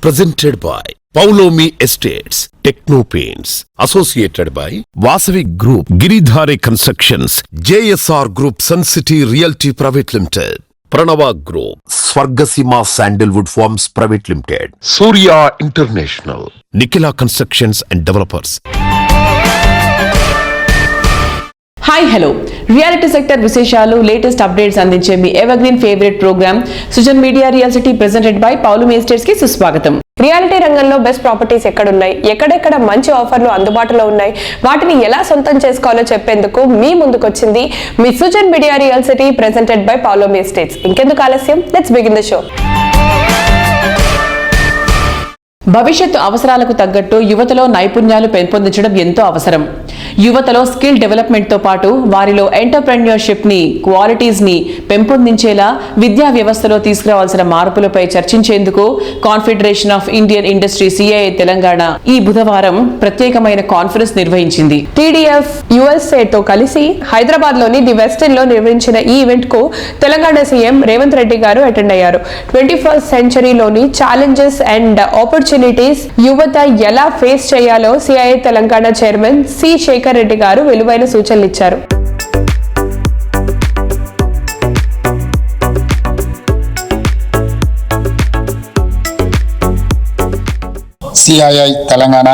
Presented by Paulomi Estates, Techno Paints, associated by Vasavi Group, Giridhare Constructions, JSR Group, Sun City Realty Private Limited, Pranava Group, Swargasima Sandalwood Farms Private Limited, Surya International, Nikila Constructions and Developers. Hi hello reality sector విశేషాలు latest updates అందించే మీ evergreen favourite programme Sujan media real city presented by Paulomi estates కి సుస్వాగతం. Reality రంగంలో best properties ఎక్కడున్నాయి, ఎక్కడెక్కడ మంచి ఆఫర్లు అందుబాటులో ఉన్నాయి, వాటిని ఎలా సొంతం చేసుకోవాలో చెప్పేందుకు మీ ముందుకొచ్చింది మీ Sujan media real city presented by Paulomi estates. ఇంకెందుకు ఆలస్యం, లెట్స్ బిగిన్ ద షో. భవిష్యత్తు అవసరాలకు తగ్గట్టు యువతలో నైపుణ్యాలు పెంపొందించడం ఎంతో అవసరం. యువతలో స్కిల్ డెవలప్మెంట్ తో పాటు వారిలో ఎంటర్‌ప్రెన్యూర్‌షిప్ ని, క్వాలిటీస్ ని పెంపొందించేలా విద్యా వ్యవస్థలో తీసుకురావాల్సిన మార్పులపై చర్చించేందుకు confederation of Indian industry CII Telangana ఈ బుధవారం ప్రత్యేకమైన కాన్ఫరెన్స్ నిర్వహించింది. టీడీఎఫ్ యుఎస్ఏ తో కలిసి హైదరాబాద్ లోని ది వెస్టర్న్ లో నిర్వహించిన ఈ ఈవెంట్ కు తెలంగాణ సీఎం రేవంత్ రెడ్డి గారు అటెండ్ అయ్యారు. 21st సెంచరీలోని ఛాలెంజెస్ అండ్ ఆపర్చునిటీస్ యువత ఎలా ఫేస్ చేయాలో CII Telangana chairman C Shekhar Reddy గారు విలువైన సూచనలు ఇచ్చారు. CII Telangana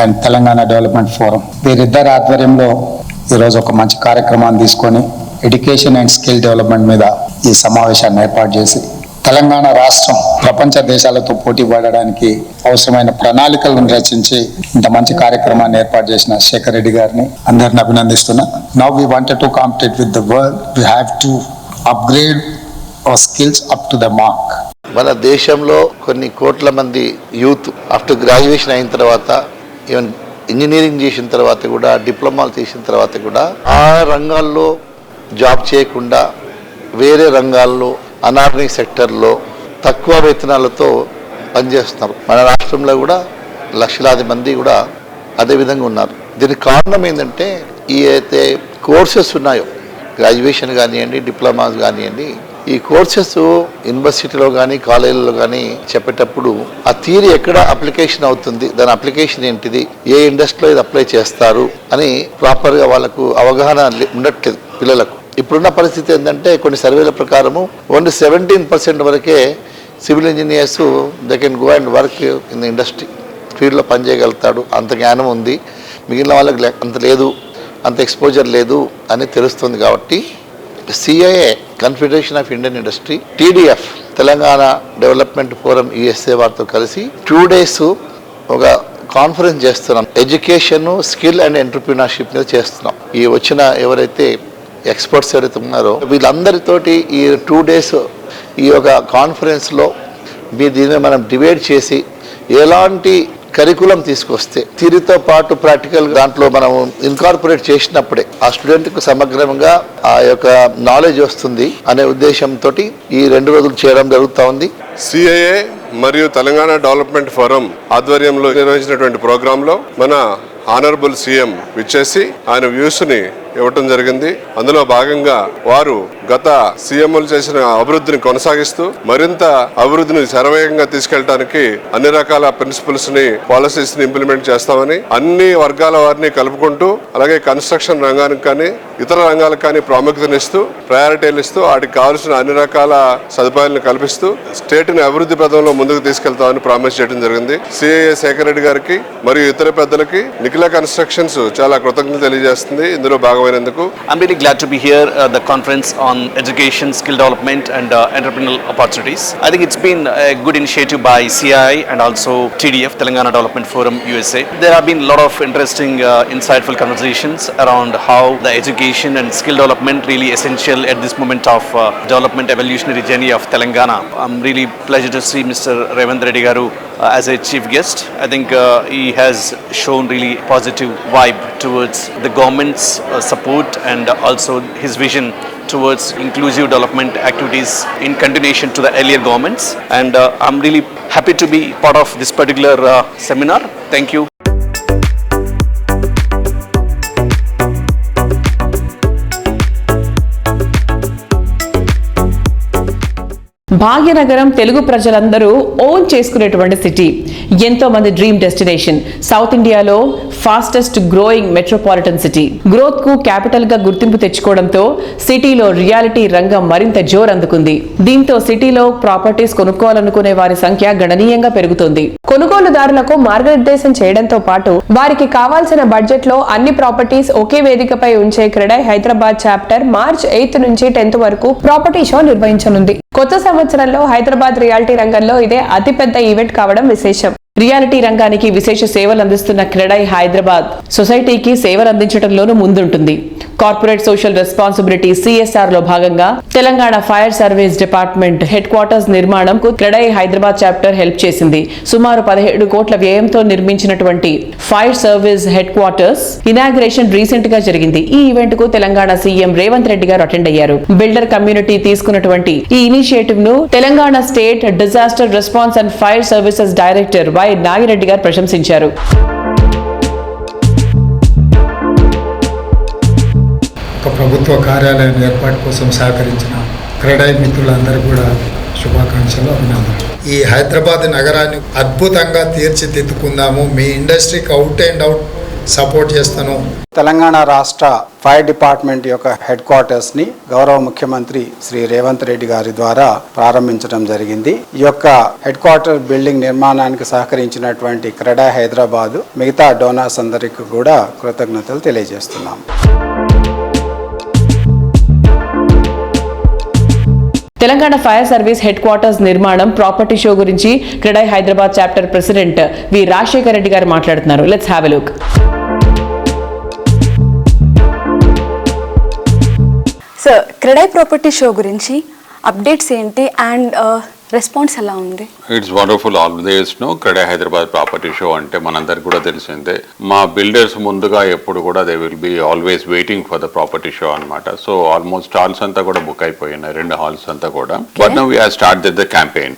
and Telangana development forum వీరిద్దరి ఆధ్వర్యంలో ఈరోజు ఒక మంచి కార్యక్రమాన్ని తీసుకొని ఎడ్యుకేషన్ అండ్ స్కిల్ డెవలప్మెంట్ మీద ఈ సమావేశాన్ని ఏర్పాటు చేసి తెలంగాణ రాష్ట్రం ప్రపంచ దేశాలతో పోటీ పడడానికి అవసరమైన ప్రణాళికలను రచించి ఇంత మంచి కార్యక్రమాన్ని ఏర్పాటు చేసిన శేఖర్ రెడ్డి గారిని అందరిని అభినందిస్తున్నా. Now we wanted to compete with the world, we have to upgrade our skills up to the mark. మన దేశంలో కొన్ని కోట్ల మంది యూత్ ఆఫ్టర్ గ్రాడ్యుయేషన్ అయిన తర్వాత, ఈవెన్ ఇంజనీరింగ్ చేసిన తర్వాత కూడా, డిప్లొమాలు చేసిన తర్వాత కూడా ఆ రంగాల్లో జాబ్ చేయకుండా వేరే రంగాల్లో అనార్గనైజ్ సెక్టర్లో తక్కువ వేతనాలతో పనిచేస్తున్నారు. మన రాష్ట్రంలో కూడా లక్షలాది మంది కూడా అదే విధంగా ఉన్నారు. దీనికి కారణం ఏంటంటే ఈ అయితే కోర్సెస్ ఉన్నాయో, గ్రాడ్యుయేషన్ కానివ్వండి, డిప్లొమాస్ కానివ్వండి, ఈ కోర్సెస్ యూనివర్సిటీలో కానీ కాలేజీలో కానీ చెప్పేటప్పుడు ఆ థియరీ ఎక్కడ అప్లికేషన్ అవుతుంది, దాని అప్లికేషన్ ఏంటిది, ఏ ఇండస్ట్రీలో ఇది అప్లై చేస్తారు అని ప్రాపర్గా వాళ్ళకు అవగాహన ఉండట్లేదు పిల్లలకు. ఇప్పుడున్న పరిస్థితి ఏంటంటే కొన్ని సర్వేల ప్రకారము ఓన్లీ 17% వరకే civil engineers they can go and work in the industry, ఫీల్డ్లో పనిచేయగలుగుతాడు, అంత జ్ఞానం ఉంది, మిగిలిన వాళ్ళకి అంత లేదు, అంత ఎక్స్పోజర్ లేదు అని తెలుస్తుంది. కాబట్టి CIA confederation of Indian industry, TDF Telangana development forum USA వారితో కలిసి 2 days ఒక కాన్ఫరెన్స్ చేస్తున్నాం. ఎడ్యుకేషన్, స్కిల్ అండ్ ఎంటర్‌ప్రెన్యూర్‌షిప్ మీద చేస్తున్నాం. ఈ వచ్చిన ఎవరైతే ఎక్స్పర్ట్స్ ఎవరైతే ఉన్నారో వీళ్ళందరితోటి ఈ 2 days ఈ యొక్క కాన్ఫరెన్స్లో దీన్ని మనం డివైడ్ చేసి ఎలాంటి కరికులం తీసుకొస్తే థియరీతో పాటు ప్రాక్టికల్ దాంట్లో మనం ఇన్కార్పొరేట్ చేసినప్పుడే ఆ స్టూడెంట్కు సమగ్రంగా ఆ యొక్క నాలెడ్జ్ వస్తుంది అనే ఉద్దేశంతో ఈ 2 రోజులు చేయడం జరుగుతూ ఉంది. సిఐఏ మరియు తెలంగాణ డెవలప్మెంట్ ఫోరం ఆధ్వర్యంలో నిర్వహించినటువంటి ప్రోగ్రాంలో మన ఆనరబుల్ సీఎం విచ్చేసి ఆయన వ్యూస్ ని ఇవ్వటం జరిగింది. అందులో భాగంగా వారు గత సీఎంలు చేసిన అభివృద్ధిని కొనసాగిస్తూ మరింత అభివృద్ధిని శరవేగంగా తీసుకెళ్ళడానికి అన్ని రకాల ప్రిన్సిపల్స్ ని, పాలసీస్ ని ఇంప్లిమెంట్ చేస్తామని, అన్ని వర్గాల వారిని కలుపుకుంటూ, అలాగే కన్స్ట్రక్షన్ రంగానికి కానీ ఇతర రంగాలకు కానీ ప్రాముఖ్యతనిస్తూ, ప్రయారిటీలు ఇస్తూ, వాటికి కావాల్సిన అన్ని రకాల సదుపాయాలను కల్పిస్తూ స్టేట్ ని అభివృద్ధి పథంలో ముందుకు తీసుకెళ్తామని ప్రామిస్ చేయడం జరిగింది. సిఐఏ శేఖర్ రెడ్డి గారికి మరియు ఇతర పెద్దలకి నిఖిలా కన్స్ట్రక్షన్స్ చాలా కృతజ్ఞతలు తెలియజేస్తుంది ఇందులో భాగమైనందుకు. I'm really glad to be here at the conference on education, skill development and entrepreneurial opportunities. I think it's been a good initiative by CII and also TDF, Telangana Development Forum USA. There have been a lot of interesting, insightful conversations around how the education and skill development really essential at this moment of development evolutionary journey of Telangana. I'm really pleasure to see Mr. Revanth Reddy Garu as a chief guest. I think he has shown really positive vibe towards the government's support and also his vision towards inclusive development activities in continuation to the earlier governments. And I'm really happy to be part of this particular seminar. Thank you. Bhagyanagaram Telugu ప్రజలందరూ own చేసుకునేటువంటి city, ఎంతో మంది dream destination, south ఇండియాలో fastest growing metropolitan city, growth కు capital గా గుర్తింపు తెచ్చుకోవడంతో సిటీలో reality రంగం మరింత జోరందుకుంది. దీంతో సిటీలో ప్రాపర్టీస్ కొనుక్కోవాలనుకునే వారి సంఖ్య గణనీయంగా పెరుగుతోంది. కొనుగోలుదారులకు మార్గనిర్దేశం చేయడంతో పాటు వారికి కావాల్సిన బడ్జెట్ లో అన్ని ప్రాపర్టీస్ ఒకే వేదికపై ఉంచే క్రెడాయ్ హైదరాబాద్ చాప్టర్ మార్చ్ 8 నుంచి 10 వరకు ప్రాపర్టీ షో నిర్వహించనుంది. కొత్త సంవత్సరంలో హైదరాబాద్ రియాలిటీ రంగంలో ఇదే అతిపెద్ద ఈవెంట్ కావడం విశేషం. రియాలిటీ రంగానికి విశేష సేవలు అందిస్తున్న క్రెడాయ్ హైదరాబాద్ సొసైటీకి సేవలు అందించడంలోనూ ముందుంటుంది. కార్పొరేట్ సోషల్ రెస్పాన్సిబిలిటీ CSR లో భాగంగా Telangana fire service department head quarters నిర్మాణం కు క్రెడాయ్ హైదరాబాద్ చాప్టర్ హెల్ప్ చేసింది. సుమారు 17 కోట్ల వ్యయంతో నిర్మించినటువంటి fire service head quarters inauguration recent గా జరిగింది. ఈ ఈవెంట్ కు తెలంగాణ సీఎం రేవంత్ రెడ్డి గారు అటెండ్ అయ్యారు. బిల్డర్ కమ్యూనిటీ తీసుకున్నటువంటి ఈ ఇనిషియేటివ్ ను Telangana state disaster response and fire services director why Nagireddy గారు ప్రశంసించారు. ఒక ప్రభుత్వ కార్యాలయం ఏర్పాటు కోసం సహకరించిన క్రెడాయ్ మిత్రులందరూ కూడా శుభాకాంక్షలు, అభినందనలు. ఈ హైదరాబాద్ నగరాన్ని అద్భుతంగా తీర్చిదిద్దుకుందాము. మీ ఇండస్ట్రీకి అవుట్ అండ్ అవుట్ సపోర్ట్ చేస్తాను. తెలంగాణ రాష్ట్ర ఫైర్ డిపార్ట్మెంట్ యొక్క హెడ్ క్వార్టర్స్ ని గౌరవ ముఖ్యమంత్రి శ్రీ రేవంత్ రెడ్డి గారి ద్వారా ప్రారంభించడం జరిగింది. ఈ యొక్క హెడ్ క్వార్టర్ బిల్డింగ్ నిర్మాణానికి సహకరించినటువంటి క్రెడాయ్ హైదరాబాద్ మిగతా డోనర్స్ అందరికీ కూడా కృతజ్ఞతలు తెలియజేస్తున్నాం. Telangana fire service head quarters నిర్మాణం ప్రాపర్టీ షో గురించి క్రెడాయ్ హైదరాబాద్ చాప్టర్ ప్రెసిడెంట్ వి రాజశేఖర్ రెడ్డి గారు మాట్లాడుతున్నారు. Let's have a look. Sir, CREDAI property show గురించి అప్డేట్స్ ఏంటి అండ్ రెస్పాన్స్ ఎలా ఉంది? It's wonderful always. CREDAI Hyderabad property show అంటే మనందరికి కూడా తెలిసిందే. మా బిల్డర్స్ ముందుగా ఎప్పుడు కూడా they will be always waiting for the property show అనమాట. సో ఆల్మోస్ట్ హాల్స్ అంతా కూడా బుక్ అయిపోయినాయి, 2 హాల్స్ అంతా కూడా. But now we have started the campaign.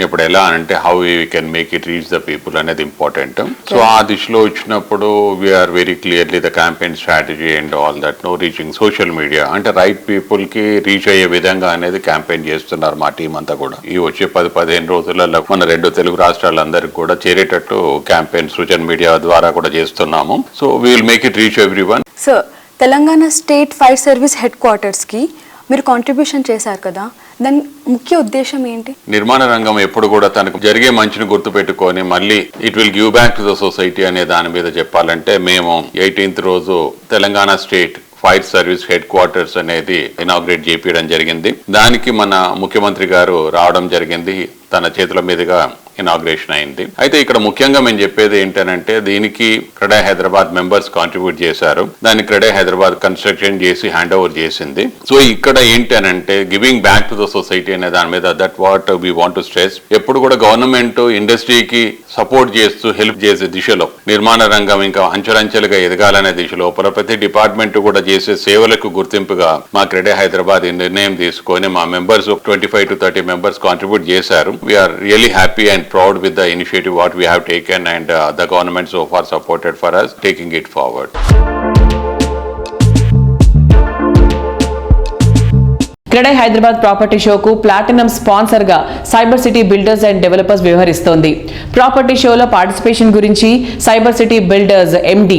ఇప్పుడు ఎలా అంటే how we can make it reach the people అనేది ఇంపార్టెంట్. సో ఆ దిశలో వచ్చినప్పుడు we are very clearly the campaign strategy and all that reaching social media అంటే రైట్ పీపుల్ కి reach అయ్యే విధంగా అనేది క్యాంపెయిన్ చేస్తున్నారు మా టీం అంతా కూడా. ఈ వచ్చే 10-15 రోజులలో మన 2 తెలుగు రాష్ట్రాలందరికీ కూడా చేరేటట్టు క్యాంపెయిన్ సోషల్ మీడియా ద్వారా కూడా చేస్తున్నాము. So we will make it reach everyone. So Telangana state fire service head quarters కి మీరు కాంట్రిబ్యూషన్ చేశారు కదా, దాని ముఖ్య ఉద్దేశం ఏంటి? నిర్మాణ రంగం ఎప్పుడు కూడా తనకు జరిగే మంచిని గుర్తు పెట్టుకొని మళ్ళీ it will give back to the society అనే దాని మీద చెప్పాలంటే మేము 18th రోజు Telangana state fire service head quarters అనేది ఇనాగ్రేట్ చేయించడం జరిగింది. దానికి మన ముఖ్యమంత్రి గారు రావడం జరిగింది, తన చేతుల మీదుగా ఇనాగ్రేషన్ అయింది. అయితే ఇక్కడ ముఖ్యంగా మేము చెప్పేది ఏంటంటే దీనికి క్రెడాయ్ హైదరాబాద్ మెంబర్స్ కాంట్రిబ్యూట్ చేశారు. దాన్ని క్రెడాయ్ హైదరాబాద్ కన్స్ట్రక్షన్ చేసి హ్యాండ్ ఓవర్ చేసింది. సో ఇక్కడ ఏంటంటే giving back to the society అనే దాని మీద that what we want to stress. ఎప్పుడు కూడా గవర్నమెంట్ ఇండస్ట్రీకి సపోర్ట్ చేస్తూ హెల్ప్ చేసే దిశలో నిర్మాణ రంగం ఇంకా అంచెలంచెలుగా ఎదగాలనే దిశలో ప్రతి డిపార్ట్మెంట్ కూడా చేసే సేవలకు గుర్తింపుగా మా క్రెడాయ్ హైదరాబాద్ ఈ నిర్ణయం తీసుకొని మా మెంబర్స్ 25 to 30 మెంబర్స్ కాంట్రిబ్యూట్ చేశారు. We are really happy and proud with the initiative what we have taken and the government so far supported for us taking it forward. CREDAI Hyderabad property షోకు ప్లాటినం స్పాన్సర్ గా cyber city builders and developers వ్యవహరిస్తోంది. Property షోలో participation గురించి cyber city builders MD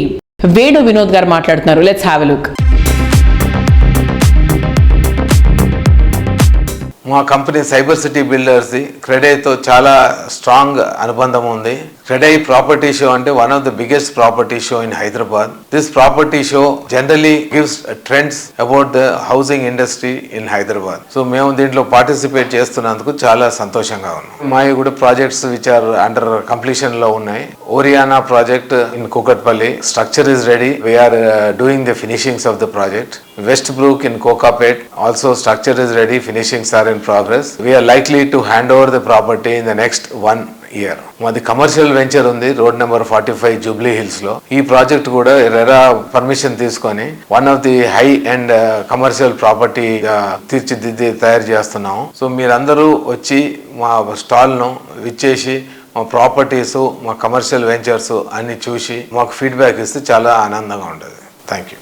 Venu Vinod గారు మాట్లాడుతున్నారు. Let's have a look. మా కంపెనీ cyber city బిల్డర్స్ది క్రెడాయ్తో చాలా స్ట్రాంగ్ అనుబంధం ఉంది. క్రెడాయ్ ప్రాపర్టీ షో అంటే one of the biggest property show in Hyderabad. This property show generally gives trends about the housing industry in Hyderabad. So మేము దీంట్లో పార్టిసిపేట్ చేస్తున్నందుకు చాలా సంతోషంగా ఉన్నాం. మా కూడా projects which are under completion లో ఉన్నాయి. Oriana project in Kukatpally structure is ready. We are doing the finishings of the project. Westbrook in Kokapet also structure is ready, finishings are in progress. We are likely to hand over the property in the next 1 year. మాది commercial venture ఉంది road number 45 Jubilee Hills లో. ఈ project కూడా RERA permission తీసుకొని one of the high and commercial property తీర్చిదిద్ది తయారు చేస్తున్నాము. So మీరందరూ వచ్చి మా స్టాల్ ను విచ్చేసి మా ప్రాపర్టీస్ మా కమర్షియల్ వెంచర్స్ అన్ని చూసి మాకు ఫీడ్బ్యాక్ ఇస్తే చాలా ఆనందంగా ఉంటుంది. Thank you.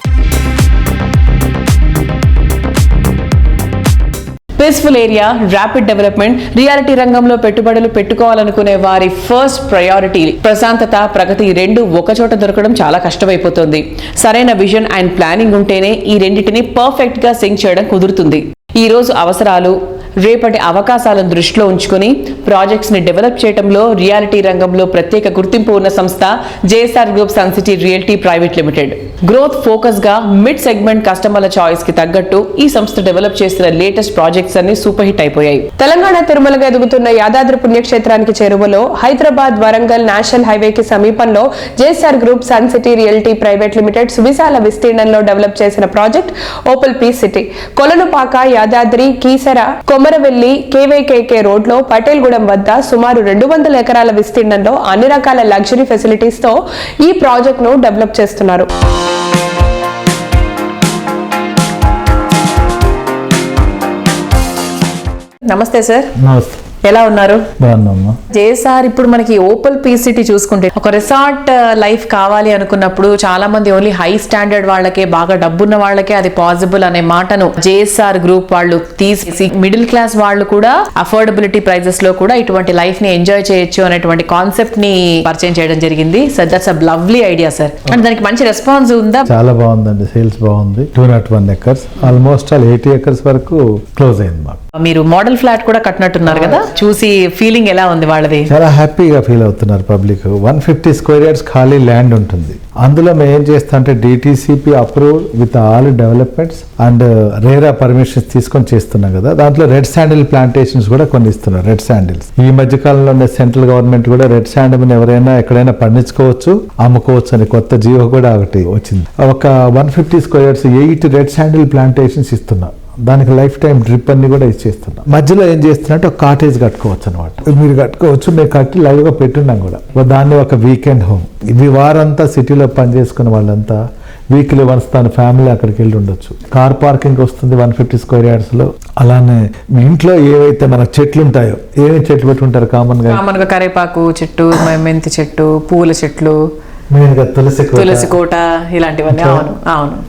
Peaceful area, rapid development, reality రంగంలో పెట్టుబడులు పెట్టుకోవాలనుకునే వారి ఫస్ట్ ప్రయారిటీ ప్రశాంతత, ప్రగతి రెండు ఒకచోట దొరకడం చాలా కష్టమైపోతుంది. సరైన విజన్ అండ్ ప్లానింగ్ ఉంటేనే ఈ రెండింటిని పర్ఫెక్ట్ గా సింక్ చేయడం కుదురుతుంది. ఈ రోజు అవసరాలు, రేపటి అవకాశాలను దృష్టిలో ఉంచుకుని ప్రాజెక్ట్స్ ని డెవలప్ చేయడంలో రియాలిటీ రంగంలో ప్రత్యేక గుర్తింపు ఉన్న సంస్థ JSR group sun city realty private limited. Growth focus గా మిడ్ సెగ్మెంట్ కస్టమర్ల చాయిస్ కి తగ్గట్టు ఈ సంస్థ డెవలప్ చేసిన లేటెస్ట్ ప్రాజెక్ట్స్ అన్ని సూపర్ హిట్ అయిపోయాయి. తెలంగాణ తిరుమలగా ఎదుగుతున్న యాదాద్రి పుణ్యక్షేత్రానికి చేరువలో హైదరాబాద్ వరంగల్ నేషనల్ హైవేకి సమీపంలో JSR group sun city realty private limited సువిశాల విస్తీర్ణంలో డెవలప్ చేసిన project opal P city. Kolanupaka, Yadadri, Keesara, Komaravelli, KYKK రోడ్లో పటేల్గూడెం వద్ద సుమారు 200 ఎకరాల విస్తీర్ణంలో అన్ని రకాల లగ్జరీ ఫెసిలిటీస్ తో ఈ ప్రాజెక్ట్ ను డెవలప్ చేస్తున్నారు. నమస్తే సార్. నమస్తే. ఎలా ఉన్నారు? బాగున్నామ్మా. జేఎస్ఆర్ ఇప్పుడు మనకి ఓపల్ పీసిటీ చూసుకుంటే ఒక రిసార్ట్ లైఫ్ కావాలి అనుకున్నప్పుడు చాలా మంది ఓన్లీ హై స్టాండర్డ్ వాళ్ళకే, బాగా డబ్బున్న వాళ్ళకే అది పాసిబుల్ అనే మాటను జేఎస్ఆర్ గ్రూప్ వాళ్ళు తీసేసి మిడిల్ క్లాస్ వాళ్ళు కూడా అఫోర్డబిలిటీ ప్రైజెస్ లో కూడా ఇటువంటి లైఫ్ ని ఎంజాయ్ చేయొచ్చు అనేటువంటి కాన్సెప్ట్ ని పరిచయం చేయడం జరిగింది. So that's a lovely idea sir. అంటే దానికి మంచి రెస్పాన్స్ ఉందా? చాలా బాగుందండి, సేల్స్ బాగుంది. 201 acres, ఆల్మోస్ట్ 80 acres వరకు క్లోజ్ అయింది మాకు. మీరు మోడల్ ఫ్లాట్ కూడా కట్టినట్టున్నారు కదా, చూసి ఫీలింగ్ ఎలా ఉంది వాళ్ళది? చాలా హ్యాపీగా ఫీల్ అవుతున్నారు పబ్లిక్. 150 square yards ఖాళీ ల్యాండ్ ఉంటుంది. అందులో మేము ఏం చేస్తాం అంటే DTCP approve with all developments and RERA permissions తీసుకొని చేస్తున్నాం కదా. దాంట్లో రెడ్ శాండిల్ ప్లాంటేషన్స్ కూడా కొన్ని ఇస్తున్నారు. రెడ్ శాండిల్స్ ఈ మధ్య కాలంలో సెంట్రల్ గవర్నమెంట్ కూడా రెడ్ శాండిల్ ఎవరైనా ఎక్కడైనా పండించుకోవచ్చు, అమ్ముకోవచ్చు అని కొత్త జీవో కూడా ఒకటి వచ్చింది. ఒక 150 square yards 8 red sandal plantations ఇస్తున్నారు. దానికి లైఫ్ టైం డ్రిప్ అన్ని కూడా ఇచ్చేస్తున్నాం. మధ్యలో ఏం చేస్తున్నట్టు ఒక కాటేజ్ కట్టుకోవచ్చు అనమాట. మీరు కట్టుకోవచ్చు, మేము కట్టి లైవ్ గా పెట్టున్నాం కూడా. దాన్ని ఒక వీకెండ్ హోమ్. ఇవి వారంతా సిటీలో పనిచేసుకున్న వాళ్ళంతా వీక్లీ వన్స్ తన ఫ్యామిలీ అక్కడికి వెళ్ళి ఉండొచ్చు. కార్ పార్కింగ్ వస్తుంది 150 square yards లో. అలానే మీ ఇంట్లో ఏవైతే మన చెట్లు ఉంటాయో, ఏమేమి చెట్లు పెట్టుకుంటారు కామన్ గా? కరేపాకు చెట్టు, మెంతి చెట్టు, పూల చెట్లు, మెయిన్ గా తులసి కోట, ఇలాంటివన్నీ. అవును అవును.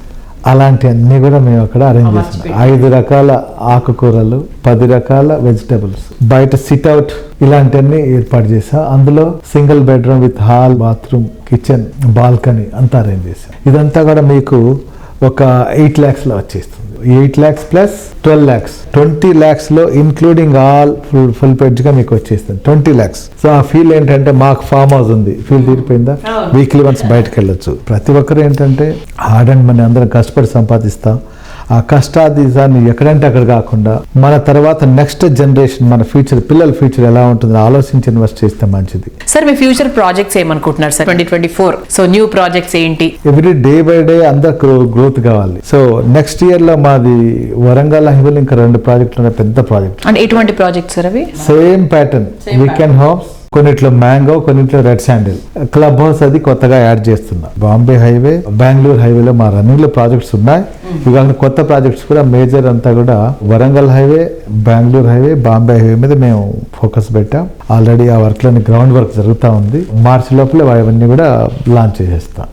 అలాంటి అన్ని కూడా మేము అక్కడ అరేంజ్ చేసాం. 5 రకాల ఆకుకూరలు, 10 రకాల వెజిటబుల్స్, బయట సిట్ అవుట్ ఇలాంటివన్నీ ఏర్పాటు చేసాం. అందులో single bedroom with hall, bathroom, kitchen, balcony అంతా అరేంజ్ చేసాం. ఇదంతా కూడా మీకు ఒక 8 lakhs లో వచ్చేస్తుంది. 8 lakhs ప్లస్ 12 lakhs, 20 lakhs లో ఇన్క్లూడింగ్ ఆల్ ఫుల్ పెడ్జ్ గా మీకు వచ్చేస్తుంది 20 lakhs. సో ఆ ఫీల్ ఏంటంటే మాకు ఫామ్ హౌస్ ఉంది, ఫీల్ తీరిపోయిందా, వీక్లీ వన్స్ బయటకు వెళ్ళొచ్చు. ప్రతి ఒక్కరు ఏంటంటే హార్డ్ అండ్ మనీ అందరం కష్టపడి సంపాదిస్తాం. ఆ కష్టాన్ని ఎక్కడంటే అక్కడ కాకుండా మన తర్వాత నెక్స్ట్ జనరేషన్, మన ఫ్యూచర్, పిల్లల ఫ్యూచర్ ఎలా ఉంటుందో ఆలోచించి ఇన్వెస్ట్ చేస్తే మంచిది. సార్ మీ ఫ్యూచర్ ప్రాజెక్ట్స్ ఏమనుకుంటున్నారు సార్ 2024? సో న్యూ ప్రాజెక్ట్స్ ఏంటి? ఎవ్రీ డే బై డే అందరు గ్రోత్ కావాలి. సో నెక్స్ట్ ఇయర్ లో మాది వరంగల్ హైవేలో ఇంకా 2 ప్రాజెక్టులు, పెద్ద ప్రాజెక్ట్. అంటే ఎటువంటి ప్రాజెక్ట్స్ సార్ అవి? సేమ్ ప్యాటర్న్, వీకెండ్ హోమ్స్, కొన్నిట్లో మ్యాంగో, కొన్నిట్లో రెడ్ శాండిల్. క్లబ్ హౌస్ అది కొత్తగా యాడ్ చేస్తున్నా. బాంబే హైవే, బెంగళూరు హైవేలో మా రన్నింగ్ లో ప్రాజెక్ట్స్ ఉన్నాయి. ఇవాళ కొత్త ప్రాజెక్ట్స్ కూడా మేజర్ అంతా కూడా Warangal highway, Bengaluru highway, Bombay highway మీద మేము ఫోకస్ పెట్టాం. ఆల్రెడీ ఆ వర్క్ లోని గ్రౌండ్ వర్క్ జరుగుతూ ఉంది. మార్చి లోపల అవన్నీ కూడా లాంచ్ చేసేస్తాం.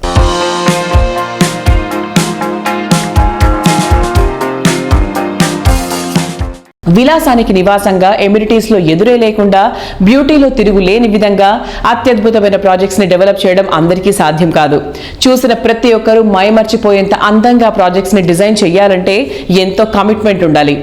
విలాసానికి నివాసంగా, ఎమ్యూనిటీస్ లో ఎదురే లేకుండా, బ్యూటీలో తిరుగు లేని విధంగా అత్యద్భుతమైన ప్రాజెక్ట్స్ ని డెవలప్ చేయడం అందరికీ సాధ్యం కాదు. చూసిన ప్రతి ఒక్కరూ మైమర్చిపోయేంత అందంగా ప్రాజెక్ట్స్ ని డిజైన్ చేయాలంటే ఎంతో కమిట్మెంట్ ఉండాలి.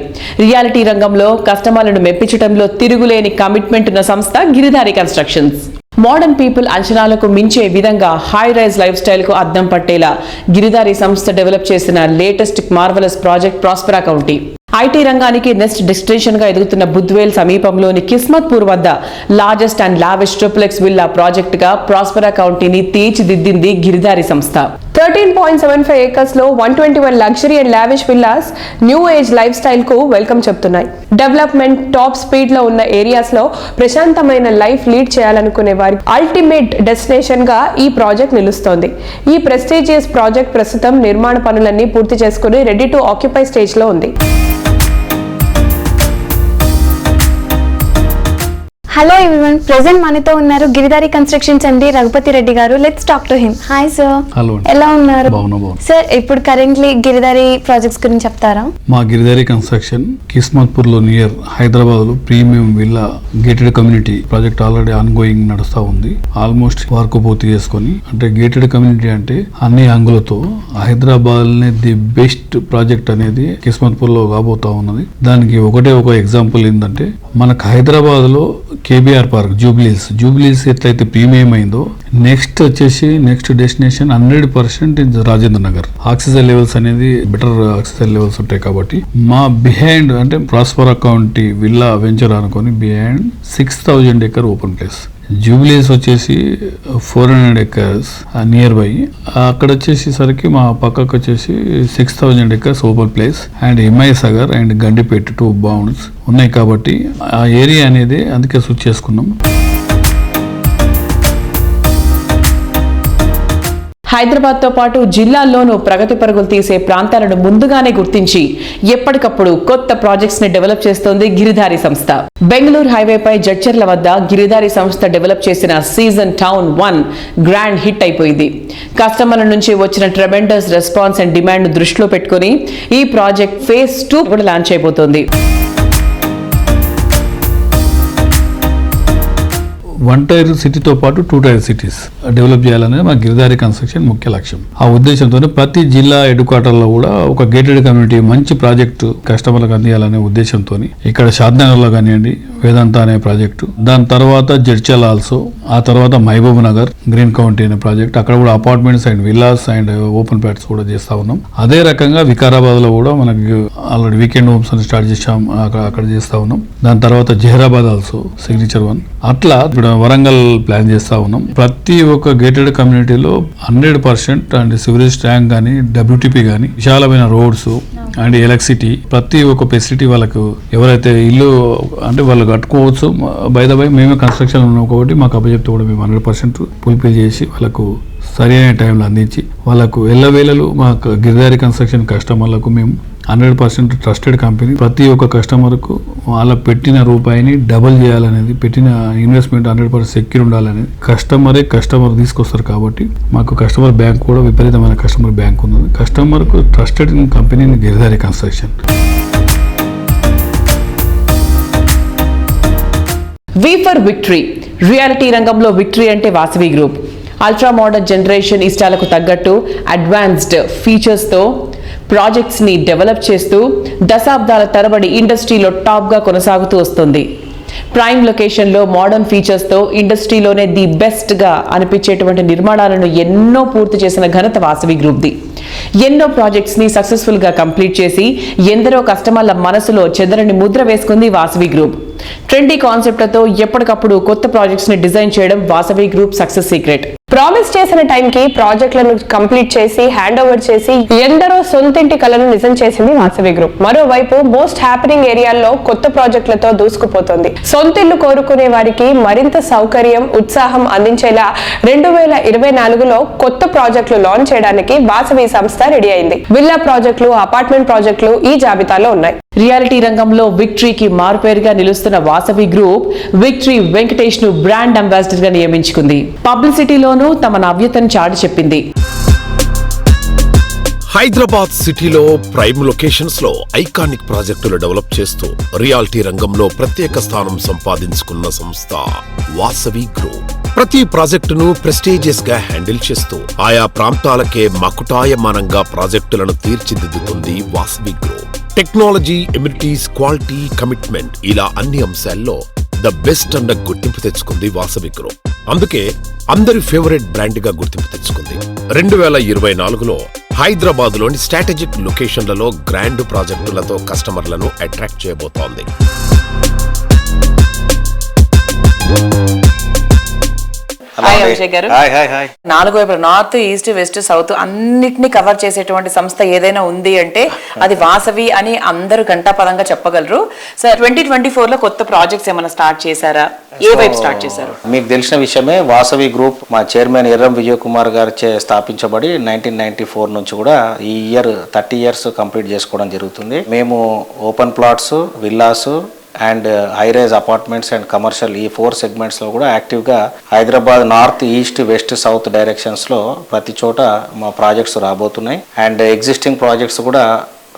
రియాలిటీ రంగంలో కస్టమర్లను మెప్పించడంలో తిరుగులేని కమిట్మెంట్ ఉన్న సంస్థ గిరిధారి కన్స్ట్రక్షన్స్. మోడర్న్ పీపుల్ అంచనాలకు మించే విధంగా హై రైజ్ లైఫ్ స్టైల్ కు అద్దం పట్టేలా గిరిధారి సంస్థ డెవలప్ చేసిన latest marvellous project Prospera county. IT రంగానికి నెక్స్ట్ డెస్టినేషన్ గా ఎదుగుతున్న బుద్వేల్ సమీపంలోని కిస్మత్పూర్ వద్ద largest and lavish triplex villa project గా ప్రాస్పెరా కౌంటీని తీర్చిదిద్దింది గిరిధారి సంస్థ. 13.75 acres లో 121 luxury and lavish villas new age life style కు వెల్కమ్ చెప్తున్నాయి. డెవలప్మెంట్ టాప్ స్పీడ్ లో ఉన్న ఏరియాస్ లో ప్రశాంతమైన లైఫ్ లీడ్ చేయాలనుకునే వారి అల్టిమేట్ డెస్టినేషన్ గా ఈ ప్రాజెక్ట్ నిలుస్తోంది. ఈ ప్రెస్టీజియస్ ప్రాజెక్ట్ ప్రస్తుతం నిర్మాణ పనులన్నీ పూర్తి చేసుకుని రెడీ టు ఆక్యుపై స్టేజ్ లో ఉంది. హలో ఎవ్రీవన్, ప్రెసెంట్ మనతో ఉన్నారు గిరిధారి కన్స్ట్రక్షన్స్ ఎండి రఘుపతి రెడ్డి గారు. Let's talk to him. Hi sir. Hello. ఎలా ఉన్నారు? సార్, ఇప్పుడు కరెంట్లీ గిరిధారి ప్రాజెక్ట్స్ గురించి చెప్తారా? మా గిరిధారి కన్స్ట్రక్షన్ కిస్మత్పూర్ లో నియర్ హైదరాబాద్ లో premium villa gated community project already on going నడుస్తా ఉంది. ఆల్మోస్ట్ వర్క్ పూర్తి చేసుకొని, అంటే గేటెడ్ కమ్యూనిటీ అంటే అన్ని అంగులతో హైదరాబాద్ ది బెస్ట్ ప్రాజెక్ట్ అనేది కిస్మత్పూర్ లో కాబోతా ఉన్నది. దానికి ఒకటే ఒక ఎగ్జాంపుల్ ఏంటంటే, మనకు హైదరాబాద్ లో కేబిఆర్ పార్క్ జూబ్లీస్ ఎట్లయితే ప్రీమియం అయిందో, next destination 100% Rajendra Nagar. Oxygen levels అనేది బెటర్ ఆక్సిజన్ లెవెల్స్ ఉంటాయి కాబట్టి మా బిహైండ్ అంటే ప్రాస్పరా కౌంటీ విల్లా వెంచర్ అనుకొని బిహైండ్ 6000 acre ఓపెన్ ప్లేస్. జూబ్లీస్ వచ్చేసి 400 acres నియర్ బై. అక్కడ వచ్చేసరికి మా పక్కకు వచ్చేసి 6000 acres open place and Himayat Sagar and Gandipet 2 bounds ఉన్నాయి కాబట్టి ఆ ఏరియా అనేది అందుకే స్విచ్ చేసుకున్నాం. హైదరాబాద్ తో పాటు జిల్లాల్లోనూ ప్రగతి పరుగులు తీసే ప్రాంతాలను ముందుగానే గుర్తించి ఎప్పటికప్పుడు కొత్త ప్రాజెక్ట్స్ ని డెవలప్ చేస్తోంది గిరిధారి సంస్థ. బెంగళూరు హైవేపై జడ్చర్ల వద్ద గిరిధారి సంస్థ డెవలప్ చేసిన సీజన్ టౌన్ 1 గ్రాండ్ హిట్ అయిపోయింది. కస్టమర్ల నుంచి వచ్చిన ట్రెమెండస్ రెస్పాన్స్ అండ్ డిమాండ్ దృష్టిలో పెట్టుకుని ఈ ప్రాజెక్ట్ ఫేజ్ 2 కూడా లాంచ్ అయిపోతోంది. 1 tier సిటీతో పాటు 2 tier సిటీస్ డెవలప్ చేయాలనేది మా గిరిధారి కన్స్ట్రక్షన్ ముఖ్య లక్ష్యం. ఆ ఉద్దేశంతోనే ప్రతి జిల్లా హెడ్ క్వార్టర్లో కూడా ఒక గేటెడ్ కమ్యూనిటీ మంచి ప్రాజెక్టు కస్టమర్లకు అందియాలనే ఉద్దేశంతో ఇక్కడ షాద్నగర్లో కానివ్వండి వేదాంత అనే ప్రాజెక్టు, దాని తర్వాత జడ్చల్ ఆల్సో, ఆ తర్వాత మహబూబ్ నగర్ గ్రీన్ కౌంటీ అనే ప్రాజెక్ట్, అక్కడ కూడా apartments and villas and open plots కూడా చేస్తా ఉన్నాం. అదే రకంగా వికారాబాద్ లో కూడా మనకి ఆల్రెడీ వీకెండ్ హోమ్స్ అని స్టార్ట్ చేసాం, అక్కడ చేస్తా ఉన్నాం. దాని తర్వాత జహీరాబాద్ ఆల్సో సిగ్నేచర్ 1. అట్లా వరంగల్ ప్లాన్ చేస్తా ఉన్నాం. ప్రతి ఒక్క గేటెడ్ కమ్యూనిటీలో 100% అండ్ సివరేజ్ ట్యాంక్ కానీ WTP కానీ విశాలమైన రోడ్స్ అండ్ ఎలక్ట్రిసిటీ ప్రతి ఒక్క ఫెసిలిటీ వాళ్ళకు ఎవరైతే ఇల్లు అంటే వాళ్ళు కట్టుకోవచ్చు. బై ద బై మేమే కన్స్ట్రక్షన్ ఉన్నాం కాబట్టి మాకు అప్పచెప్తే కూడా మేము 100% ఫుల్ఫిల్ చేసి వాళ్ళకు సరైన టైంలో అందించి వాళ్ళకు ఎల్లవేళలు మా గిరిధారి కన్స్ట్రక్షన్ కస్టమర్లకు మేము 100% ట్రస్టెడ్ కంపెనీ. ప్రతి ఒక్క కస్టమర్కు వాళ్ళ పెట్టిన రూపాయిని డబుల్ చేయాలనేది, పెట్టిన ఇన్వెస్ట్మెంట్ 100% సెక్యూర్ ఉండాలనేది కస్టమర్ తీసుకొస్తారు కాబట్టి మాకు కస్టమర్ బ్యాంక్ కూడా విపరీతమైన కస్టమర్ బ్యాంక్ ఉన్నది. కస్టమర్కు ట్రస్టెడ్ కంపెనీని Giridhari construction. V for victory. Reality రంగంలో విక్టరీ అంటే Vasavi group. Ultra modern generation ఇష్టాలకు తగ్గట్టు అడ్వాన్స్డ్ ఫీచర్స్తో ప్రాజెక్ట్స్ ని డెవలప్ చేస్తూ దశాబ్దాల తరబడి ఇండస్ట్రీలో టాప్గా కొనసాగుతూ వస్తుంది. ప్రైమ్ లొకేషన్లో మోడర్న్ ఫీచర్స్తో ఇండస్ట్రీలోనే ది బెస్ట్గా అనిపించేటువంటి నిర్మాణాలను ఎన్నో పూర్తి చేసిన ఘనత వాసవి గ్రూప్ది. ఎన్నో ప్రాజెక్ట్స్ ని సక్సెస్ఫుల్ గా కంప్లీట్ చేసి ఎందరో కస్టమర్ల మనసులో చెదరని ముద్ర వేసుకుంది వాసవి గ్రూప్. ట్రెండీ కాన్సెప్ట్లతో ఎప్పటికప్పుడు కొత్త ప్రాజెక్ట్స్ ని డిజైన్ చేయడం Vasavi group success secret. Promise చేసిన టైంకి ప్రాజెక్టులను కంప్లీట్ చేసి హ్యాండ్ ఓవర్ చేసి ఎందరో సొంతింటి కలను నిజం చేసింది వాసవి గ్రూప్. మరోవైపు మోస్ట్ హ్యాపెనింగ్ ఏరియాల్లో కొత్త ప్రాజెక్టులతో దూసుకుపోతుంది. సొంతిల్లు కోరుకునే వారికి మరింత సౌకర్యం, ఉత్సాహం అందించేలా 2024లో కొత్త ప్రాజెక్టులు లాంచ్ చేయడానికి వాసవి సంస్థ రెడీ అయింది. విల్లా ప్రాజెక్టులు, అపార్ట్మెంట్ ప్రాజెక్టులు ఈ జాబితాలో ఉన్నాయి. రియాలిటీ రంగంలో విక్టరీకి మారుపేరుగా నిలుస్తున్న వాసవి గ్రూప్ విక్టరీ వెంకటేష్ ను బ్రాండ్ అంబాసిడర్ గా నియమించుకుంది. పబ్లిసిటీలోనూ తమ నవ్యతను చాటి చెప్పింది. హైదరాబాద్ సిటీలో ప్రైమ్ లొకేషన్స్ లో ఐకానిక్ ప్రాజెక్టులు డెవలప్ చేస్తూ రియాలిటీ రంగంలో ప్రత్యేక స్థానం సంపాదించుకున్న సంస్థ వాసవి గ్రూప్. ప్రతి ప్రాజెక్టును ప్రెస్టీజియస్ గా హ్యాండిల్ చేస్తూ ఆయా ప్రాంతాలకే మకుటాయమానంగా ప్రాజెక్టులను తీర్చిదిద్దుతుంది Vasavi group. Technology, amenities, quality, commitment ఇలా అన్ని అంశాల్లో ద బెస్ట్ అన్న గుర్తింపు తెచ్చుకుంది వాసవి గ్రూప్. అందుకే అందరి ఫేవరెట్ బ్రాండ్ గా గుర్తింపు తెచ్చుకుంది. 2024లో హైదరాబాద్ లోని స్ట్రాటజిక్ లొకేషన్లలో గ్రాండ్ ప్రాజెక్టులతో కస్టమర్లను అట్రాక్ట్ చేయబోతోంది. నాలుగు వైపు నార్త్, ఈస్ట్, వెస్ట్, సౌత్ అన్నిటిని కవర్ చేసేటువంటి సంస్థ ఏదైనా ఉంది అంటే అది వాసవి అని అందరూ ఘంటాపదంగా చెప్పగలరు. సార్, 2024లో కొత్త ప్రాజెక్ట్స్ ఏమైనా స్టార్ట్ చేశారా? ఏ వైపు స్టార్ట్ చేశారు? మీకు తెలిసిన విషయమే, వాసవి గ్రూప్ మా చైర్మన్ ఎర్రం విజయ్ కుమార్ గారు స్థాపించబడి 1994 నుంచి కూడా ఈ ఇయర్ 30 years కంప్లీట్ చేసుకోవడం జరుగుతుంది. మేము open plots, villas and high rise apartments and commercial ఈ 4 సెగ్మెంట్స్లో కూడా యాక్టివ్గా Hyderabad north, east, west, south డైరెక్షన్స్లో ప్రతి చోట మా ప్రాజెక్ట్స్ రాబోతున్నాయి. అండ్ ఎగ్జిస్టింగ్ ప్రాజెక్ట్స్ కూడా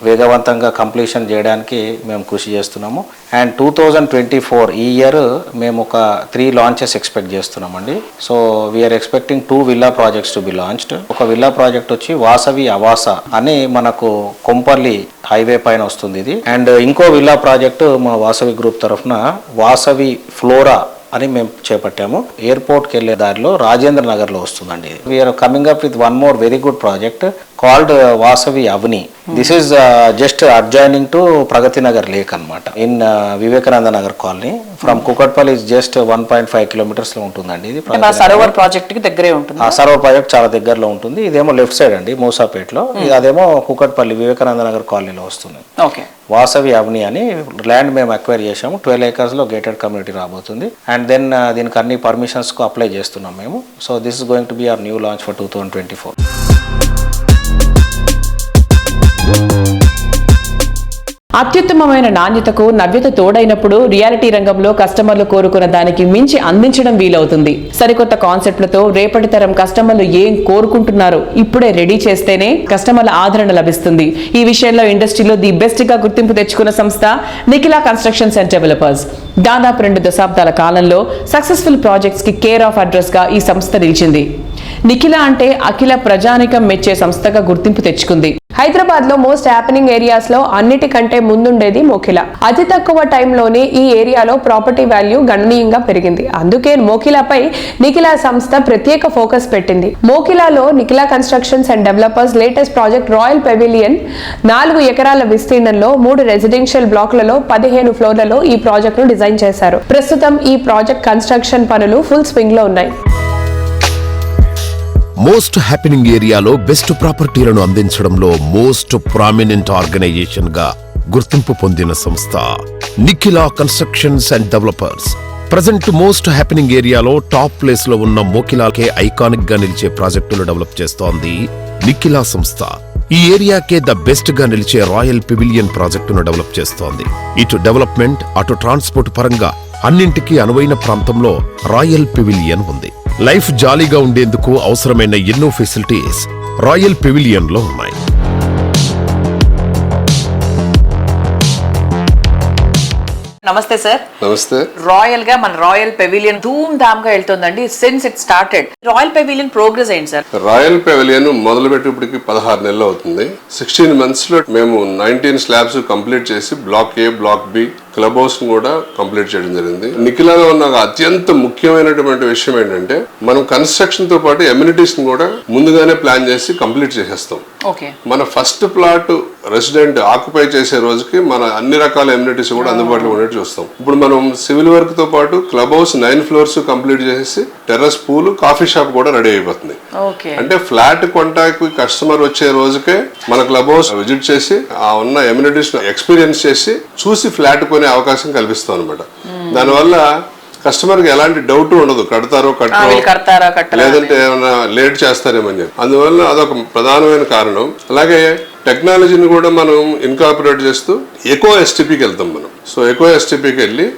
వేగవంతంగా కంప్లీషన్ చేయడానికి మేము కృషి చేస్తున్నాము. అండ్ 2024 ఈ ఇయర్ మేము ఒక 3 లాంచెస్ ఎక్స్పెక్ట్ చేస్తున్నామండి. So we are expecting 2 villa projects to be launched. ఒక విల్లా ప్రాజెక్ట్ వచ్చి వాసవి అవాస అని మనకు కొంపల్లి హైవే పైన వస్తుంది ఇది. అండ్ ఇంకో విల్లా ప్రాజెక్టు మా వాసవి గ్రూప్ తరఫున వాసవి ఫ్లోరా అని మేము చేపట్టాము. ఎయిర్పోర్ట్కి వెళ్ళే దారిలో రాజేంద్ర నగర్లో వస్తుందండి. We're coming up with one more very good project called Vasavi Avani. This is just adjoining to Pragathi Nagar lake అనమాట, in Vivekananda Nagar colony. From Kukatpally is just 1.5 kilometers లో ఉంటుందండి. ఇది సరోవర్ ప్రాజెక్ట్ కి దగ్గరే ఉంటుంది. ఆ సరోవర్ ప్రాజెక్ట్ చాలా దగ్గరలో ఉంటుంది. ఇదేమో లెఫ్ట్ సైడ్ అండి మూసాపేటలో, అదేమో కుకట్పల్లి వివేకానంద నగర్ కాలనీలో వస్తుంది. ఓకే, వాసవి అవని అని ల్యాండ్ మేము అక్వైర్ చేసాము. 12 acres లో గేటెడ్ కమ్యూనిటీ రాబోతుంది. అండ్ దెన్ దీనికి అన్ని పర్మిషన్స్ కు అప్లై చేస్తున్నాం మేము. So this is going to be our new launch for 2024. అత్యుత్తమమైన నాణ్యతకు నవ్యత తోడైనప్పుడు రియాలిటీ రంగంలో కస్టమర్లు కోరుకున్న దానికి మించి అందించడం వీలవుతుంది. సరికొత్త కాన్సెప్ట్లతో రేపటి తరం కస్టమర్లు ఏం కోరుకుంటున్నారో ఇప్పుడే రెడీ చేస్తేనే కస్టమర్ల ఆదరణ లభిస్తుంది. ఈ విషయంలో ఇండస్ట్రీలో ది బెస్ట్ గా గుర్తింపు తెచ్చుకున్న సంస్థ నిఖిలా కన్స్ట్రక్షన్స్ అండ్ డెవలపర్స్. దాదాపు 2 దశాబ్దాల కాలంలో సక్సెస్ఫుల్ ప్రాజెక్ట్స్ కి కేర్ ఆఫ్ అడ్రస్ గా ఈ సంస్థ నిలిచింది. నిఖిలా అంటే అఖిల ప్రజానికం మెచ్చే సంస్థగా గుర్తింపు తెచ్చుకుంది. హైదరాబాద్ లో మోస్ట్ హ్యాపెనింగ్ ఏరియాస్ లో అన్నిటికంటే ముందుండేది మోకిలా. అతి తక్కువ టైంలోనే ఈ ఏరియాలో ప్రాపర్టీ వాల్యూ గణనీయంగా పెరిగింది. అందుకే మోకిలాపై నిఖిలా సంస్థ ప్రత్యేక ఫోకస్ పెట్టింది. మోకిలాలో Nikhila constructions and developers latest project royal pavilion 4 ఎకరాల విస్తీర్ణంలో 3 రెసిడెన్షియల్ బ్లాక్లలో 15 ఫ్లోర్లలో ఈ ప్రాజెక్ట్ ను డిజైన్ చేశారు. ప్రస్తుతం ఈ ప్రాజెక్ట్ కన్స్ట్రక్షన్ పనులు ఫుల్ స్వింగ్ లో ఉన్నాయి. మోస్ట్ హ్యాపెనింగ్ ఏరియాలో బెస్ట్ ప్రాపర్టీలను అందించడంలో మోస్ట్ ప్రామినెంట్ ఆర్గనైజేషన్ గా గుర్తింపు పొందిన సంస్థ Nikhila constructions and developers. Present most happening ఏరియాలో టాప్ ప్లేస్ లో ఉన్న మోకిలాకే ఐకానిక్ గా నిలిచే ప్రాజెక్టులు డెవలప్ చేస్తోంది నిఖిలా సంస్థ. ఈ ఏరియాకే ద బెస్ట్ గా నిలిచే రాయల్ పెవిలియన్ ప్రాజెక్టును డెవలప్ చేస్తోంది. ఇటు డెవలప్మెంట్, అటు ట్రాన్స్పోర్ట్ పరంగా అన్నింటికీ అనువైన ప్రాంతంలో రాయల్ పెవిలియన్ ఉంది. లైఫ్ జాలీగా ఉండేందుకు అవసరమైన ఎన్నో ఫెసిలిటీస్ రాయల్ పెవిలియన్ లో ఉన్నాయి. నమస్తే సార్. నమస్తే. రాయల్ గా మన రాయల్ పెవిలియన్ ధూమ్ ధామ్ గా వెళ్తుందండి since it started. Royal pavilion progress ఏంటి సార్? రాయల్ పెవిలియన్ మొదలు పెట్టేప్పటికి 16 నెలలు అవుతుంది. 16 months లో మేము 19 slabs కంప్లీట్ చేసి బ్లాక్ ఏ, బ్లాక్ బి, క్లబ్ హౌస్ కూడా కంప్లీట్ చేయడం జరిగింది. నిఖిలాలో ఉన్న అత్యంత ముఖ్యమైనటువంటి విషయం ఏంటంటే మనం కన్స్ట్రక్షన్ తో పాటు ఎమ్యూనిటీస్ కూడా ముందుగానే ప్లాన్ చేసి కంప్లీట్ చేసేస్తాం. మన ఫస్ట్ ప్లాట్ రెసిడెంట్ ఆక్యుపై చేసే రోజుకి మన అన్ని రకాల ఎమ్యూనిటీస్ కూడా అందుబాటులో ఉండేట్టు చూస్తాం. ఇప్పుడు మనం సివిల్ వర్క్ తో పాటు క్లబ్ హౌస్ 9 floors కంప్లీట్ చేసి టెర్రస్ పూల్, కాఫీ షాప్ కూడా రెడీ అయిపోతుంది. అంటే ఫ్లాట్ కొంటాకి కస్టమర్ వచ్చే రోజుకే మన క్లబ్ హౌస్ విజిట్ చేసి ఆ ఉన్న ఎమ్యూనిటీస్ ఎక్స్పీరియన్స్ చేసి చూసి ఫ్లాట్ కొనే అవకాశం కల్పిస్తాం అనమాట. దానివల్ల కస్టమర్ కి ఎలాంటి డౌట్ ఉండదు, కడతారో లేదంటే ఏమైనా లేట్ చేస్తారేమని చెప్పి. అందువల్ల అదొక ప్రధానమైన కారణం. అలాగే టెక్నాలజీని కూడా మనం ఇన్కార్పొరేట్ చేస్తూ ఎకో ఎస్టీపీకి వెళ్తాం మనం. సో ఎకో ఎస్టీపీకి వెళ్ళి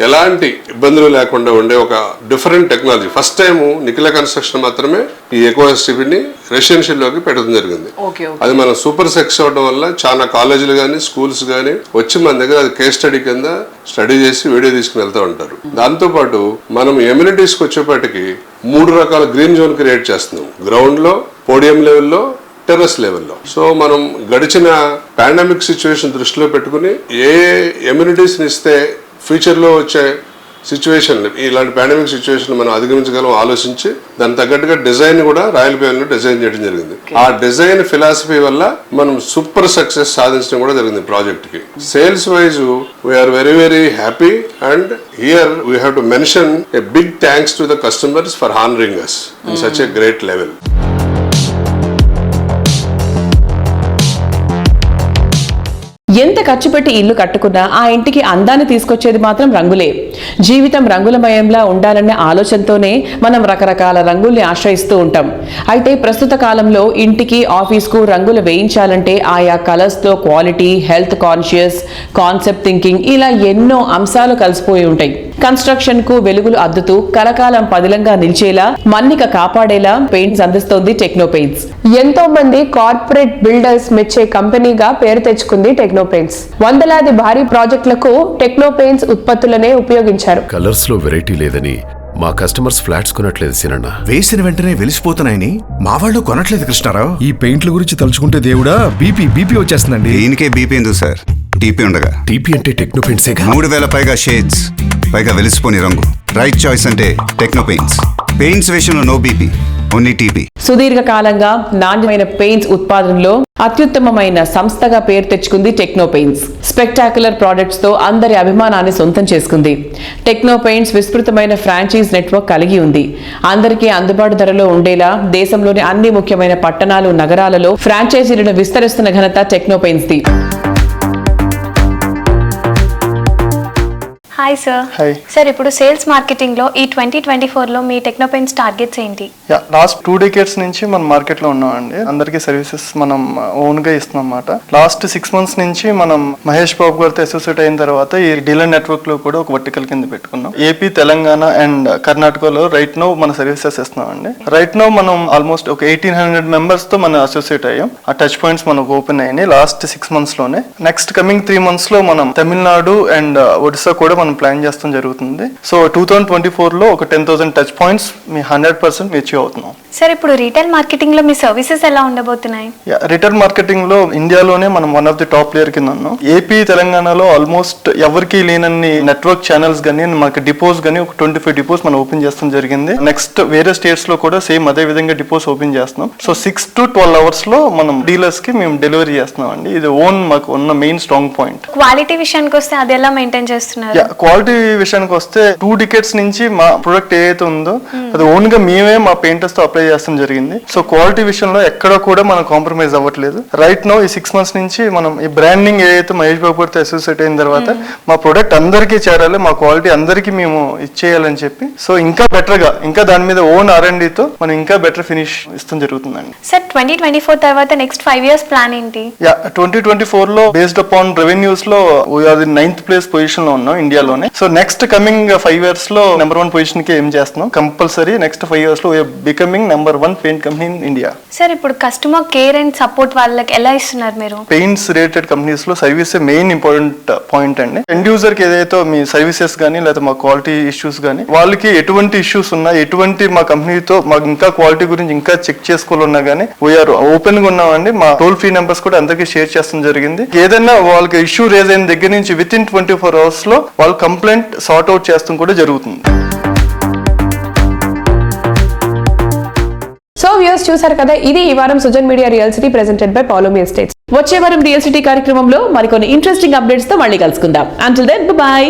ఎలాంటి ఇబ్బందులు లేకుండా ఉండే ఒక different technology first time Nikhila construction మాత్రమే ఈ ఎకో ఎస్టీపీని రెసిడెన్షియల్ లోకి పెట్టడం జరిగింది. అది మనం సూపర్ సెక్స్ అవడం వల్ల చాలా కాలేజీలు కానీ స్కూల్స్ కానీ వచ్చి మన దగ్గర అది కేస్ స్టడీ కింద స్టడీ చేసి వీడియో తీసుకుని వెళ్తూ ఉంటారు. దాంతో పాటు మనం ఎమ్యూనిటీస్కి వచ్చేపాటికి 3 రకాల గ్రీన్ జోన్ క్రియేట్ చేస్తున్నాం. గ్రౌండ్ లో, పోడియం లెవెల్లో, టెర్రస్ లెవెల్లో. సో మనం గడిచిన పాండమిక్ సిచ్యువేషన్ దృష్టిలో పెట్టుకుని ఏ ఎమ్యూనిటీస్ ఇస్తే ఫ్యూచర్ లో వచ్చే సిచ్యువేషన్, ఇలాంటి పాండమిక్ సిచ్యువేషన్ మనం అధిగమించగలం ఆలోచించి దానికి తగ్గట్టుగా డిజైన్ కూడా రాయల్ పెవిలియన్ డిజైన్ చేయడం జరిగింది. ఆ డిజైన్ ఫిలాసఫీ వల్ల మనం సూపర్ సక్సెస్ సాధించడం కూడా జరిగింది ప్రాజెక్ట్ కి. Sales wise we are very very happy and here we have to mention a big thanks to the customers for honouring us in such a great level. ఎంత ఖర్చు పెట్టి ఇల్లు కట్టుకున్నా ఆ ఇంటికి అందాన్ని తీసుకొచ్చేది మాత్రం రంగులే. జీవితం రంగులమయంలా ఉండాలనే ఆలోచనతోనే మనం రకరకాల రంగుల్ని ఆశ్రయిస్తూ ఉంటాం. అయితే ప్రస్తుత కాలంలో ఇంటికి ఆఫీస్కు రంగులు వేయించాలంటే ఆయా కలర్స్ లో quality, health conscious, concept thinking ఇలా ఎన్నో అంశాలు కలిసిపోయి ఉంటాయి. కన్స్ట్రక్షన్ కు వెలుగులు అద్దుతూ కలకాలం పదిలంగా నిలిచేలా, మన్నిక కాపాడేలా పెయింట్స్ అందిస్తోంది టెక్నో పెయింట్స్. ఎంతో మంది కార్పొరేట్ బిల్డర్స్ మెచ్చే కంపెనీగా పేరు తెచ్చుకుంది టెక్నో పెయింట్స్. వందలాది భారీ ప్రాజెక్టులకు టెక్నో పెయింట్స్ ఉత్పత్తులనే ఉపయోగించారు. కలర్స్ లో వెరైటీ లేదని మా కస్టమర్స్ ఫ్లాట్స్ కొనట్లేదు సినన్న. వేసిన వెంటనే వెలిసిపోతున్నాయని మా వాళ్ళు కొనట్లేదు కృష్ణారావు. ఈ పెయింట్ల గురించి తలుచుకుంటే దేవుడా బీపీ వచ్చేస్తుందండి. దీనికే బీపీ ఎందుకు సార్? టీపీ ఉండగా. టీపీ అంటే టెక్నో పెయింట్స్. 3000 పైగా షేడ్స్, పైగా వెలిసిపోని రంగు. రైట్ చాయిస్ అంటే టెక్నో పెయింట్స్. పెయింట్స్ విషయంలో నో బీపీ, ఓన్లీ టీపీ. సుదీర్ఘ కాలంగా నాణ్యమైన పెయింట్స్ ఉత్పాదనలో అత్యుత్తమమైన సంస్థగా పేరు తెచ్చుకుంది టెక్నో పెయింట్స్. స్పెక్టాక్యులర్ ప్రొడక్ట్స్ తో అందరి అభిమానాన్ని సొంతం చేసుకుంది. టెక్నో పెయింట్స్ విస్తృతమైన ఫ్రాంచైజ్ నెట్వర్క్ కలిగి ఉంది. అందరికీ అందుబాటు ధరలో ఉండేలా దేశంలోని అన్ని ముఖ్యమైన పట్టణాలు, నగరాలలో ఫ్రాంచైజీలను విస్తరిస్తున్న ఘనత techno paints the. Hi sir. Sir, ఇప్పుడు సేల్స్ మార్కెటింగ్ లో ఈ 2024 లో మీ టెక్నో పెయింట్స్ టార్గెట్స్ ఏంటి? లాస్ట్ 2 decades నుంచి మనం మార్కెట్ లో ఉన్నామండి. అందరికీ సర్వీసెస్ మనం ఓన్ గా ఇస్తున్నాం అన్నమాట. లాస్ట్ 6 months నుంచి మనం మహేష్ బాబు గారితో అసోసియేట్ అయిన తర్వాత ఈ డీలర్ నెట్వర్క్ లో కూడా ఒక వర్టికల్ కింద పెట్టుకున్నాం. ఏపీ, తెలంగాణ అండ్ కర్ణాటకలో రైట్ నో మన సర్వీసెస్ ఇస్తున్నాం అండి. రైట్ నో మనం ఆల్మోస్ట్ ఒక 1800 members తో మనం అసోసియేట్ అయ్యాం. ఆ టచ్ పాయింట్స్ మనకు ఓపెన్ అయ్యాయి లాస్ట్ 6 months లోనే. నెక్స్ట్ కమింగ్ 3 months లో మనం తమిళనాడు అండ్ ఒడిశా కూడా మనం ప్లాన్ చేస్తాం జరుగుతుంది. సో 2024 లో ఒక 10,000 టచ్ పాయింట్స్ మీ 100% అచీవ్ అవుతున్నాం. సార్, ఇప్పుడు రీటైల్ మార్కెటింగ్ లో మీ సర్వీసెస్ ఎలా ఉండబోతున్నాయి? రిటైల్ మార్కెటింగ్ లో ఇండియాలోనే మనం one of the top player కింద ఉన్నాం. ఏపీ, తెలంగాణలో ఆల్మోస్ట్ ఎవరికి లేనన్ని నెట్వర్క్ ఛానల్స్ గానీ, మనకి డిపోస్ గానీ ఒక 25 డిపోస్ మనం ఓపెన్ చేస్తాం జరిగింది. నెక్స్ట్ వేరే స్టేట్స్ లో కూడా సేమ్ అదే విధంగా డిపోస్ ఓపెన్ చేస్తున్నాం. సో 6 to 12 hours లో మనం డీలర్స్ కి మేము డెలివరీ చేస్తున్నాం అండి. ఇది ఓన్ మాకు ఉన్న మెయిన్ స్ట్రాంగ్ పాయింట్. క్వాలిటీ విషయానికి వస్తే అది ఎలా మెయింటైన్ చేస్తున్నారు? క్వాలిటీ విషయానికి వస్తే 2 decades నుంచి మా ప్రొడక్ట్ ఏదైతే ఉందో అది ఓన్ గా మేమే మా పెయింటర్స్ తో అప్లై చేస్తాం జరిగింది. సో క్వాలిటీ విషయంలో ఎక్కడ కూడా మనం కాంప్రమైజ్ అవ్వట్లేదు. రైట్ నో ఈ 6 months నుంచి మనం ఈ బ్రాండింగ్ ఏదైతే మహేష్ బాబు గారితో అసోసియేట్ అయిన తర్వాత మా ప్రొడక్ట్ అందరికీ చేరాలి, మా క్వాలిటీ అందరికీ మేము ఇచ్చేయాలని చెప్పి సో ఇంకా బెటర్ గా, ఇంకా దాని మీద ఓన్ R&D తో మనం ఇంకా బెటర్ ఫినిష్ ఇస్తాం జరుగుతుందండి. సార్, 2024 తర్వాత నెక్స్ట్ 5 years ప్లాన్ ఏంటి? 2024 లో బేస్డ్ అపాన్ రెవెన్యూస్ లో we are the 9th place position లో ఉన్నాం ఇండియాలోనే. సో నెక్స్ట్ కమింగ్ 5 years లో నెంబర్ 1 పొజిషన్ కి ఏం చేస్తున్నాం. కంపల్సరీ నెక్స్ట్ 5 years లో becoming number 1 paint company in India. Sir, ఇప్పుడు కస్టమర్ కేర్ అండ్ సపోర్ట్ వాళ్ళకి ఎలా ఇస్తున్నారు మీరు? పెయింట్స్ రిలేటెడ్ కంపెనీస్ లో సర్వీస్ మెయిన్ ఇంపార్టెంట్ పాయింట్ అండి. ఎండ్ యూజర్ కి ఏదైతే మీ సర్వీసెస్ గానీ లేదా మా క్వాలిటీ ఇష్యూస్ గానీ వాళ్ళకి ఎటువంటి ఇష్యూస్ ఉన్నా, ఎటువంటి మా కంపెనీతో మాకు ఇంకా క్వాలిటీ గురించి ఇంకా చెక్ చేసుకోవాలన్నా గానీ వీఆర్ ఓపెన్ గా ఉన్నామండి. మా టోల్ ఫ్రీ నెంబర్స్ కూడా అందరికీ షేర్ చేస్తాం జరిగింది. ఏదైనా వాళ్ళకి ఇష్యూ రేజ్ అయిన దగ్గర నుంచి విత్ ఇన్ 24 hours లో వాళ్ళు కంప్లైంట్ సార్ట్ అవుట్ చేస్తాం కూడా జరుగుతుంది. సో వ్యూయర్స్, చూసారు కదా, ఇది ఈ వారం Sujan media real city presented by Paulomi estates. వచ్చే వారం రియల్ సిటీ కార్యక్రమంలో మరికొన్ని ఇంట్రెస్టింగ్ అప్డేట్స్ తో మళ్ళీ కలుసుకుందాం. Until then, by.